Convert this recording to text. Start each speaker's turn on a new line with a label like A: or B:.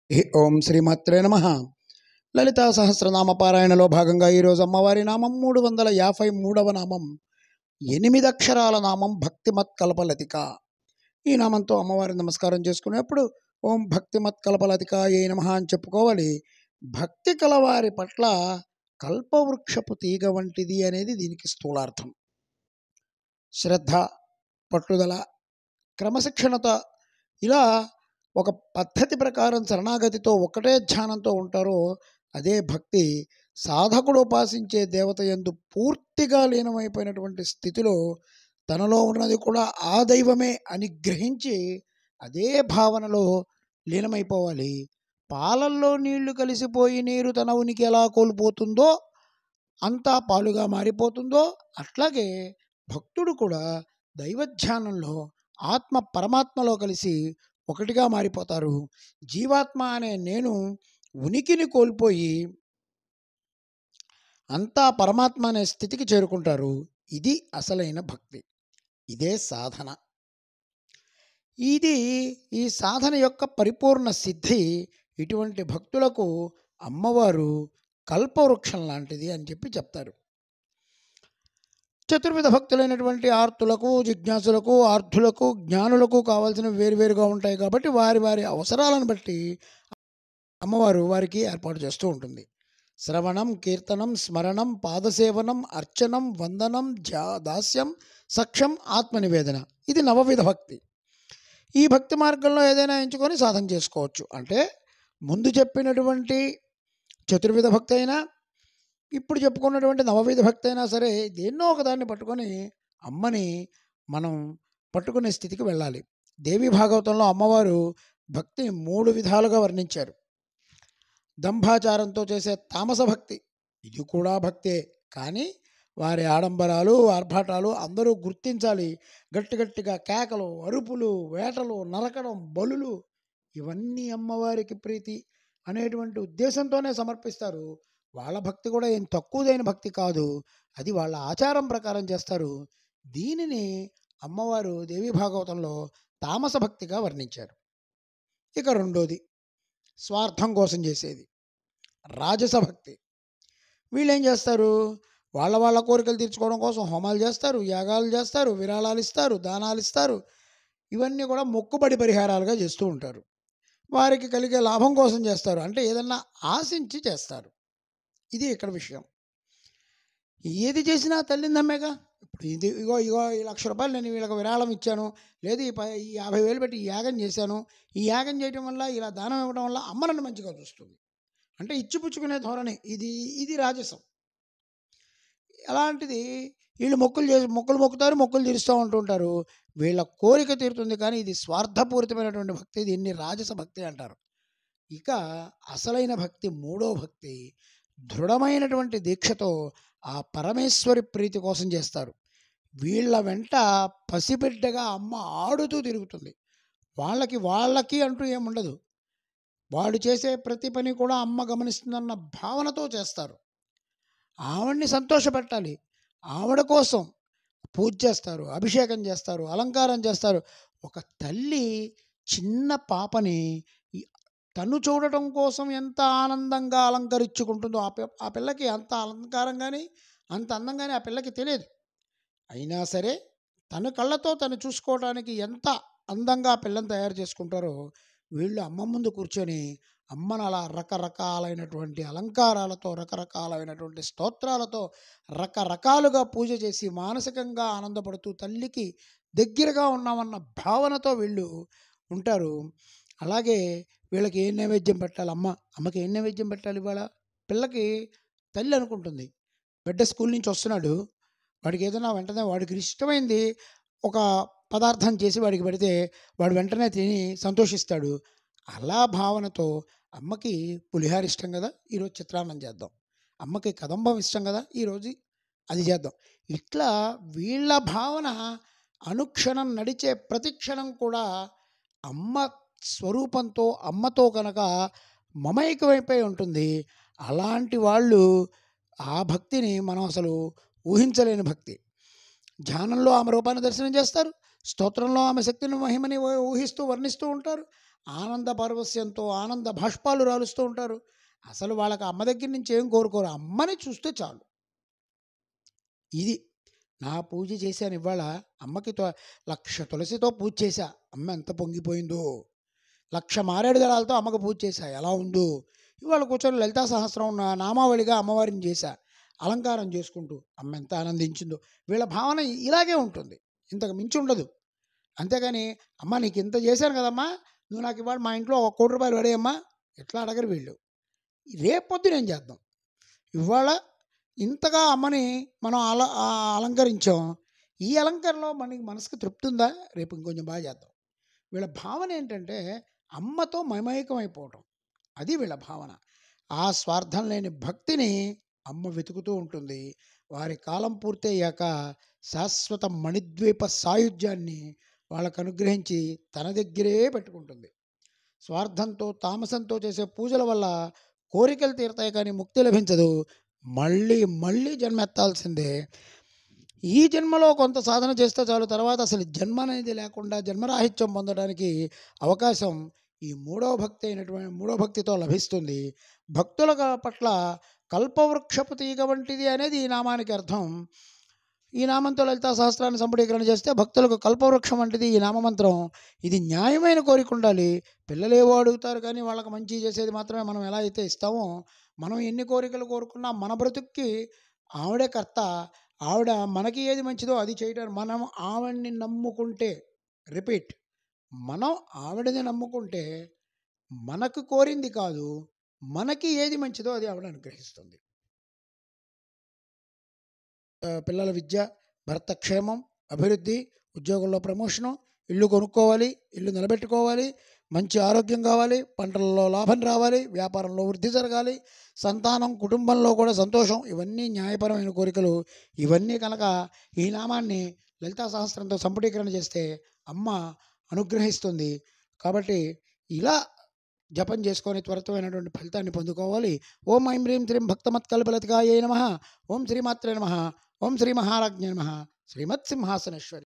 A: ఓం శ్రీమాత్రే నమః. లలితా సహస్రనామ పారాయణలో భాగంగా ఈరోజు అమ్మవారి నామం 353వ నామం, 8 అక్షరాల నామం భక్తిమత్ కల్పలతిక. ఈ నామంతో అమ్మవారిని నమస్కారం చేసుకునేప్పుడు ఓం భక్తిమత్ కల్పలతికాయై నమః అని చెప్పుకోవాలి. భక్తి కలవారి పట్ల కల్పవృక్షపు తీగ వంటిది అనేది దీనికి స్థూలార్థం. శ్రద్ధ, పట్టుదల, క్రమశిక్షణత, ఇలా ఒక పద్ధతి ప్రకారం శరణాగతితో ఒకటే ధ్యానంతో ఉంటారో అదే భక్తి. సాధకుడు ఉపాసించే దేవత యందు పూర్తిగా లీనమైపోయినటువంటి స్థితిలో తనలో ఉన్నది కూడా ఆ దైవమే అని గ్రహించి అదే భావనలో లీనమైపోవాలి. పాలల్లో నీళ్లు కలిసిపోయి నీరు తన ఉనికి ఎలా కోల్పోతుందో, అంతా పాలుగా మారిపోతుందో, అట్లాగే భక్తుడు కూడా దైవధ్యానంలో ఆత్మ పరమాత్మలో కలిసి ఒకటిగా మారిపోతారు. జీవాత్మ అనే నేను ఉనికిని కోల్పోయి అంతా పరమాత్మ అనే స్థితికి చేరుకుంటారు. ఇది అసలైన భక్తి, ఇదే సాధన. ఈ సాధన యొక్క పరిపూర్ణ సిద్ధి. ఇటువంటి భక్తులకు అమ్మవారు కల్పవృక్షం లాంటిది అని చెప్తారు. చతుర్విధ భక్తులైనటువంటి ఆర్తులకు, జిజ్ఞాసులకు, ఆర్ధులకు, జ్ఞానులకు కావాల్సినవి వేరువేరుగా ఉంటాయి కాబట్టి వారి వారి అవసరాలను బట్టి అమ్మవారు వారికి ఏర్పాటు చేస్తూ ఉంటుంది. శ్రవణం, కీర్తనం, స్మరణం, పాదసేవనం, అర్చనం, వందనం, దాస్యం, సఖ్యం, ఆత్మనివేదన. ఇది నవవిధ భక్తి. ఈ భక్తి మార్గంలో ఏదైనా ఎంచుకొని సాధన చేసుకోవచ్చు. అంటే ముందు చెప్పినటువంటి చతుర్విధ భక్తి అయినా, ఇప్పుడు చెప్పుకున్నటువంటి నవవిధ భక్తి అయినా సరే, దేన్నో ఒకదాన్ని పట్టుకొని అమ్మని మనం పట్టుకునే స్థితికి వెళ్ళాలి. దేవి భాగవతంలో అమ్మవారు భక్తిని 3 విధాలుగా వర్ణించారు. దంభాచారంతో చేసే తామస భక్తి, ఇది కూడా భక్తే, కానీ వారి ఆడంబరాలు, ఆర్భాటాలు అందరూ గుర్తించాలి. గట్టిగా కేకలు, అరుపులు, వేటలు, నరకడం, బలులు, ఇవన్నీ అమ్మవారికి ప్రీతి అనేటువంటి ఉద్దేశంతోనే సమర్పిస్తారు. వాళ్ళ భక్తి కూడా ఏం తక్కువదైన భక్తి కాదు, అది వాళ్ళ ఆచారం ప్రకారం చేస్తారు. దీనిని అమ్మవారు దేవి భాగవతంలో తామస భక్తిగా వర్ణించారు. ఇక రెండోది స్వార్థం కోసం చేసేది రాజస భక్తి. వీళ్ళేం చేస్తారు? వాళ్ళ కోరికలు తీర్చుకోవడం కోసం హోమాలు చేస్తారు, యాగాలు చేస్తారు, విరాళాలు ఇస్తారు, దానాలు ఇస్తారు. ఇవన్నీ కూడా మొక్కుబడి పరిహారాలుగా చేస్తూ ఉంటారు. వారికి కలిగే లాభం కోసం చేస్తారు, అంటే ఏదన్నా ఆశించి చేస్తారు. ఇది ఇక్కడ విషయం. ఏది చేసినా తల్లిని నమ్మేగా. ఇప్పుడు ఇగో ఈ 1,00,000 రూపాయలు నేను వీళ్ళకి విరాళం ఇచ్చాను, లేదు ఈ 50,000 పెట్టి ఈ యాగం చేశాను, ఈ యాగం చేయటం వల్ల, ఇలా దానం ఇవ్వడం వల్ల అమ్మ నన్ను మంచిగా చూస్తుంది అంటే ఇచ్చిపుచ్చుకునే ధోరణి. ఇది రాజసం. అలాంటిది వీళ్ళు మొక్కులు మొక్కుతారు, మొక్కులు తీరుస్తూ ఉంటుంటారు. వీళ్ళ కోరిక తీరుతుంది, కానీ ఇది స్వార్థపూరితమైనటువంటి భక్తి. దీన్ని రాజస భక్తి అంటారు. ఇక అసలైన భక్తి, మూడో భక్తి, దృఢమైనటువంటి దీక్షతో ఆ పరమేశ్వరి ప్రీతి కోసం చేస్తారు. వీళ్ళ వెంట పసిబిడ్డగా అమ్మ ఆడుతూ తిరుగుతుంది. వాళ్ళకి అంటూ ఏముండదు. వాడు చేసే ప్రతి పని కూడా అమ్మ గమనిస్తుందన్న భావనతో చేస్తారు. ఆవిడ్ని సంతోషపెట్టాలి, ఆవిడ కోసం పూజ చేస్తారు, అభిషేకం చేస్తారు, అలంకారం చేస్తారు. ఒక తల్లి చిన్న పాపని తను చూడటం కోసం ఎంత ఆనందంగా అలంకరించుకుంటుందో ఆ పిల్లకి అంత అలంకారం కానీ, అంత అందం కానీ ఆ పిల్లకి తెలియదు. అయినా సరే తన కళ్ళతో తను చూసుకోవడానికి ఎంత అందంగా ఆ పిల్లని తయారు చేసుకుంటారో, వీళ్ళు అమ్మ ముందు కూర్చొని అమ్మను అలా రకరకాలైనటువంటి అలంకారాలతో, రకరకాలైనటువంటి స్తోత్రాలతో, రకరకాలుగా పూజ చేసి మానసికంగా ఆనందపడుతూ తల్లికి దగ్గరగా ఉన్నామన్న భావనతో వీళ్ళు ఉంటారు. అలాగే వీళ్ళకి ఏం నైవేద్యం పెట్టాలి, అమ్మకి ఏం నైవేద్యం పెట్టాలి ఇవాళ? పిల్లకి తల్లి అనుకుంటుంది, బిడ్డ స్కూల్ నుంచి వస్తున్నాడు, వాడికి ఏదైనా వెంటనే వాడికి ఇష్టమైంది ఒక పదార్థం చేసి వాడికి పెడితే వాడు వెంటనే తిని సంతోషిస్తాడు. అలా భావనతో అమ్మకి పులిహార ఇష్టం కదా, ఈరోజు చిత్రాన్నం చేద్దాం. అమ్మకి కదంబం ఇష్టం కదా, ఈరోజు అది చేద్దాం. ఇట్లా వీళ్ళ భావన అనుక్షణం నడిచే ప్రతి క్షణం కూడా అమ్మ స్వరూపంతో, అమ్మతో కనుక మమైకమైపోయి ఉంటుంది. అలాంటి వాళ్ళు ఆ భక్తిని మనం అసలు ఊహించలేని భక్తి. ధ్యానంలో ఆమె రూపాన్ని దర్శనం చేస్తారు, స్తోత్రంలో ఆమె శక్తిని, మహిమని ఊహిస్తూ వర్ణిస్తూ ఉంటారు. ఆనంద పారవస్యంతో ఆనంద బాష్పాలు రాలుస్తూ ఉంటారు. అసలు వాళ్ళకి అమ్మ దగ్గర నుంచి ఏం కోరుకోరు. అమ్మని చూస్తే చాలు. ఇది నా పూజ చేశాను ఇవాళ. అమ్మకి 1,00,000 తులసితో పూజ చేశా. అమ్మ ఎంత పొంగిపోయిందో. 1,00,000 మారేడు దళాలతో అమ్మకు పూజ చేశా. ఎలా ఉందో. ఇవాళ కూర్చొని లలితా సహస్రం నామావళిగా అమ్మవారిని చేశా. అలంకారం చేసుకుంటూ అమ్మ ఎంత ఆనందించిందో. వీళ్ళ భావన ఇలాగే ఉంటుంది. ఇంతకు మించి ఉండదు. అంతేగాని అమ్మ నీకు ఇంత చేశాను కదమ్మా, నువ్వు నాకు ఇవాళ మా ఇంట్లో ఒక ₹1,00,00,000 పడేయమ్మా, ఎట్లా అడగరు వీళ్ళు. రేపొద్దున ఏం చేద్దాం. ఇవాళ ఇంతగా అమ్మని మనం అలంకరించాం. ఈ అలంకరణలో మనకి మనసుకు తృప్తి ఉందా? రేపు ఇంకొంచెం బాగా చేద్దాం. వీళ్ళ భావన ఏంటంటే అమ్మతో మమైకమైపోవటం. అది వీళ్ళ భావన. ఆ స్వార్థం లేని భక్తిని అమ్మ వెతుకుతూ ఉంటుంది. వారి కాలం పూర్తయ్యాక శాశ్వత మణిద్వీప సాయుధ్యాన్ని వాళ్ళకు అనుగ్రహించి తన దగ్గరే పెట్టుకుంటుంది. స్వార్థంతో తామసంతో చేసే పూజల వల్ల కోరికలు తీరుతాయి కానీ ముక్తి లభించదు. మళ్ళీ మళ్ళీ జన్మెత్తాల్సిందే. ఈ జన్మలో కొంత సాధన చేస్తే చాలు. తర్వాత అసలు జన్మ అనేది లేకుండా జన్మరాహిత్యం పొందడానికి అవకాశం ఈ మూడో భక్తితో లభిస్తుంది. భక్తుల పట్ల కల్పవృక్షపు తీగ వంటిది అనేది ఈ నామానికి అర్థం. ఈ నామంతో లలితా సహస్రాన్ని సంపుటీకరణ చేస్తే భక్తులకు కల్పవృక్షం వంటిది ఈ నామమంత్రం. ఇది న్యాయమైన కోరిక ఉండాలి. పిల్లలేవో అడుగుతారు కానీ వాళ్ళకి మంచి చేసేది మాత్రమే మనం ఎలా అయితే ఇస్తామో, మనం ఎన్ని కోరికలు కోరుకున్నా మన బ్రతుక్కి ఆవిడే కర్త. ఆవిడ మనకి ఏది మంచిదో అది చేయటం. మనం ఆవిడ్ని నమ్ముకుంటే, రిపీట్, మనం ఆవిడని నమ్ముకుంటే మనకు కోరింది కాదు, మనకి ఏది మంచిదో అది ఆవిడ అనుగ్రహిస్తుంది. పిల్లల విద్య, భర్త క్షేమం, అభివృద్ధి, ఉద్యోగంలో ప్రమోషను, ఇల్లు కొనుక్కోవాలి, ఇల్లు నిలబెట్టుకోవాలి, మంచి ఆరోగ్యం కావాలి, పంటలలో లాభం రావాలి, వ్యాపారంలో వృద్ధి జరగాలి, సంతానం, కుటుంబంలో కూడా సంతోషం. ఇవన్నీ న్యాయపరమైన కోరికలు. ఇవన్నీ కనుక ఈ నామాన్ని లలితా సహస్రంతో సంపుటీకరణ చేస్తే అమ్మ అనుగ్రహిస్తుంది. కాబట్టి ఇలా జపం చేసుకొని త్వరితమైనటువంటి ఫలితాన్ని పొందుకోవాలి. ఓం ఐం హ్రీం శ్రీం భక్తమత్కల్పలతికాయై నమః. ఓం శ్రీమాత్రే నమః. ఓం శ్రీ మహారాజ్ఞే నమః. శ్రీమత్ సింహాసనేశ్వరి.